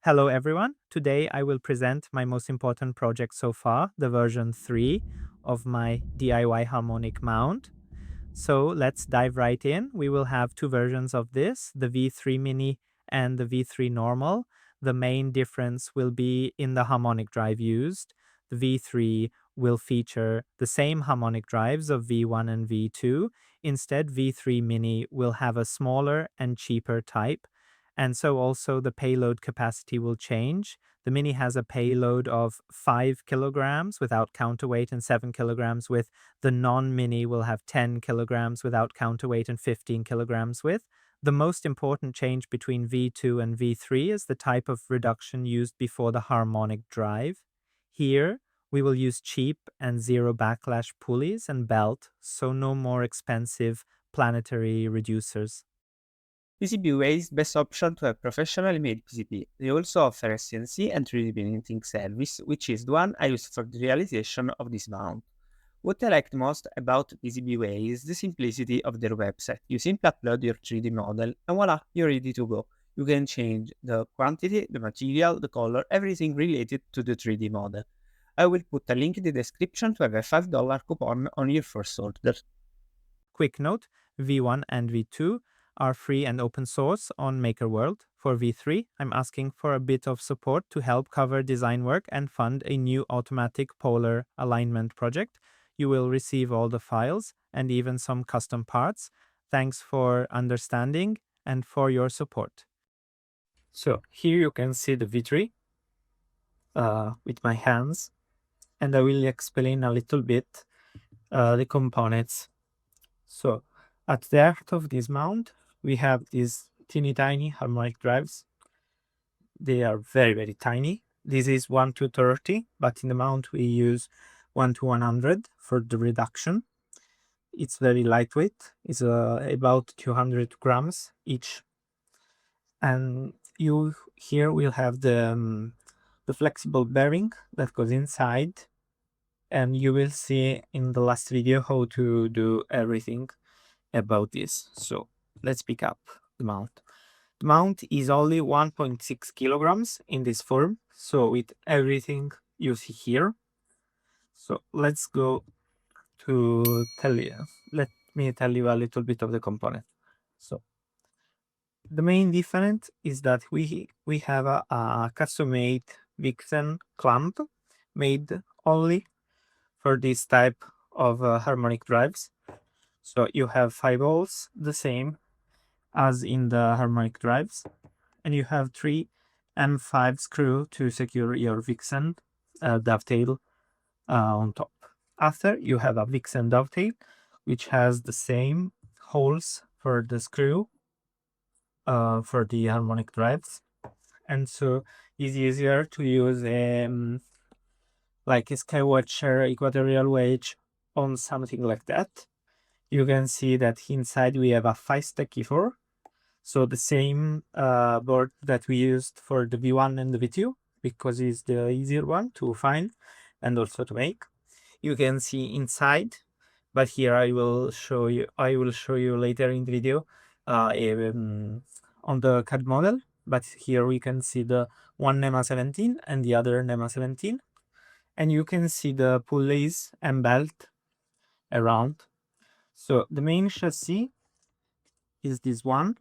Hello everyone. Today I will present my most important project so far, the version 3 of my DIY harmonic mount. So let's dive right in. We will have two versions of this, the V3 Mini and the V3 Normal. The main difference will be in the harmonic drive used. The V3 will feature the same harmonic drives of V1 and V2. Instead, V3 Mini will have a smaller and cheaper type. And so also the payload capacity will change. The Mini has a payload of 5 kilograms without counterweight and 7 kilograms with. The non-Mini will have 10 kilograms without counterweight and 15 kilograms with. The most important change between V2 and V3 is the type of reduction used before the harmonic drive. Here, we will use cheap and zero backlash pulleys and belt, so no more expensive planetary reducers. PCB Way is the best option to have professionally made PCB. They also offer a CNC and 3D printing service, which is the one I use for the realization of this mount. What I liked most about PCB Way is the simplicity of their website. You simply upload your 3D model and voila, you're ready to go. You can change the quantity, the material, the color, everything related to the 3D model. I will put a link in the description to have a $5 coupon on your first order. Quick note, V1 and V2 are free and open source on MakerWorld. For V3, I'm asking for a bit of support to help cover design work and fund a new automatic polar alignment project. You will receive all the files and even some custom parts. Thanks for understanding and for your support. So here you can see the V3 with my hands, and I will explain a little bit the components. So at the heart of this mount, we have these teeny tiny harmonic drives. They are very, very tiny. This is 1 to 30, but in the mount we use 1 to 100 for the reduction. It's very lightweight. It's about 200 grams each. And you here will have the flexible bearing that goes inside. And you will see in the last video how to do everything about this. So let's pick up the mount. The mount is only 1.6 kilograms in this form, so with everything you see here. So let's go to let me tell you a little bit of the component. So the main difference is that we have a custom-made Vixen clamp made only for this type of harmonic drives. So you have 5 holes, the same as in the harmonic drives, and you have 3 M5 screw to secure your Vixen dovetail on top. After, you have a Vixen dovetail, which has the same holes for the screw for the harmonic drives, and so it's easier to use like a Skywatcher equatorial wedge on something like that. You can see that inside we have a 5-stack E4. So the same board that we used for the V1 and the V2, because it's the easier one to find and also to make. You can see inside, but here I will show you later in the video on the CAD model. But here we can see the one NEMA 17 and the other NEMA 17. And you can see the pulleys and belt around. So the main chassis is this one.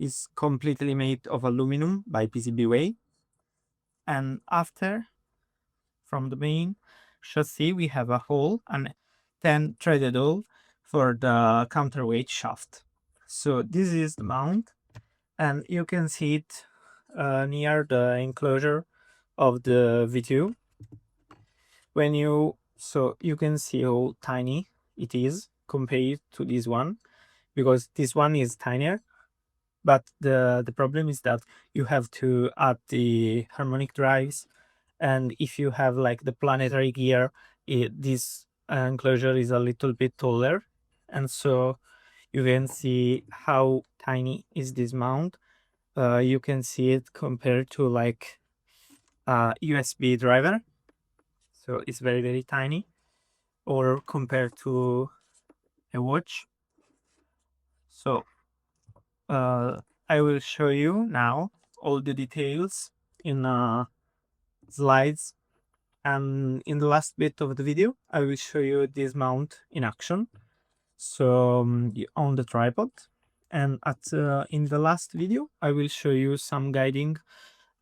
Is completely made of aluminum by PCB Way. And after, from the main chassis, we have a hole, and 10 threaded hole for the counterweight shaft. So this is the mount, and you can see it near the enclosure of the V2. So you can see how tiny it is compared to this one, because this one is tinier. But the problem is that you have to add the harmonic drives, and if you have like the planetary gear, this enclosure is a little bit taller, and so you can see how tiny is this mount. You can see it compared to like a USB driver, so it's very, very tiny, or compared to a watch. So I will show you now all the details in slides. And in the last bit of the video, I will show you this mount in action. So you on the tripod, and in the last video, I will show you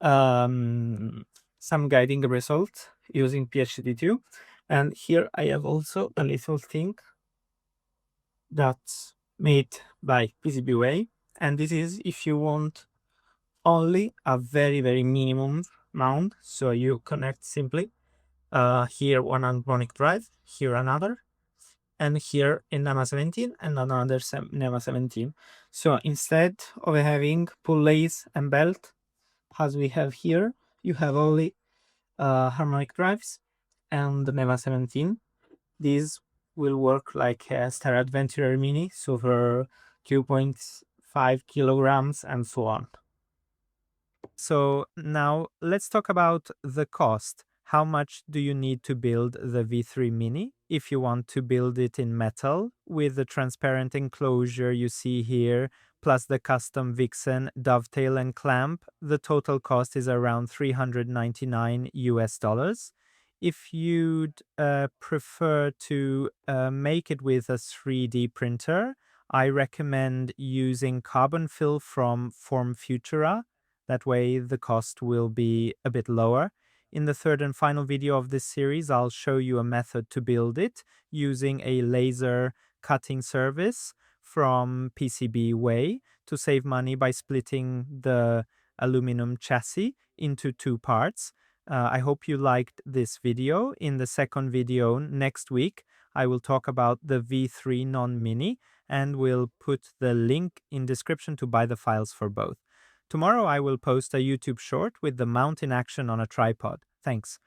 um, some guiding result using PhD2. And here I have also a little thing that's made by PCB Way. And this is if you want only a very, very minimum mount. So you connect simply here one harmonic drive, here another, and here in NEMA 17 and another NEMA 17. So instead of having pulleys and belt, as we have here, you have only harmonic drives and the NEMA 17. These will work like a Star Adventurer Mini, so for 2.5 kilograms and so on. So now let's talk about the cost. How much do you need to build the V3 Mini? If you want to build it in metal with the transparent enclosure you see here, plus the custom Vixen, dovetail and clamp, the total cost is around $399 US. If you'd prefer to make it with a 3D printer, I recommend using carbon fill from Form Futura. That way the cost will be a bit lower. In the third and final video of this series, I'll show you a method to build it using a laser cutting service from PCB Way to save money by splitting the aluminum chassis into two parts. I hope you liked this video. In the second video next week, I will talk about the V3 non-mini and will put the link in description to buy the files for both. Tomorrow I will post a YouTube short with the mount in action on a tripod. Thanks.